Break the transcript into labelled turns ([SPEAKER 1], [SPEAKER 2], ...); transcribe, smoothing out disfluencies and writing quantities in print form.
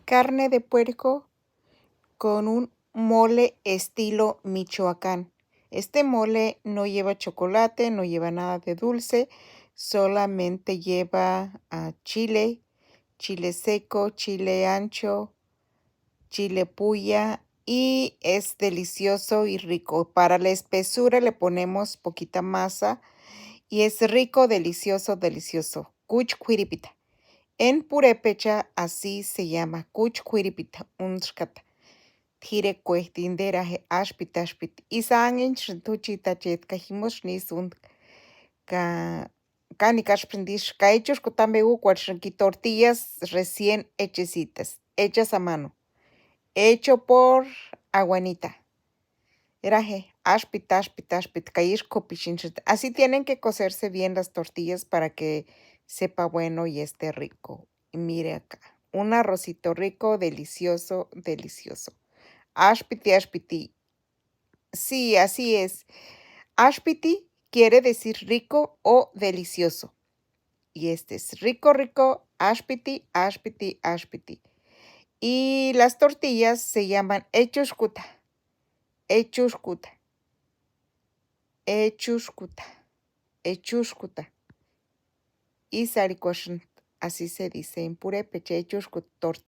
[SPEAKER 1] carne de puerco con un mole estilo Michoacán. Este mole no lleva chocolate, no lleva nada de dulce, solamente lleva chile, chile seco, chile ancho, chile puya y es delicioso y rico. Para la espesura le ponemos poquita masa y es rico, delicioso, delicioso. Cuchquiripita. En purépecha así se llama cuchquiripita, unchkata. Tire cuehtinderaje ashpit ashpit. Isangin chintuchita chet kajimos nisun cani kashprendish kaichos cotameu tortillas recién hechas a mano. Hecho por aguanita. Eraje, ashpit, ashpit, ashpit, kaishko pichinchit. Así tienen que cocerse bien las tortillas para que sepa bueno y esté rico. Y mire acá, un arrocito rico, delicioso, delicioso. Ashpiti, ashpiti. Sí, así es. Ashpiti quiere decir rico o delicioso. Y este es rico, rico, ashpiti, ashpiti, ashpiti. Y las tortillas se llaman echushkuta. Echushkuta. Echushkuta. Echushkuta. Y sarikoshin, así se dice en purépecha, echushkut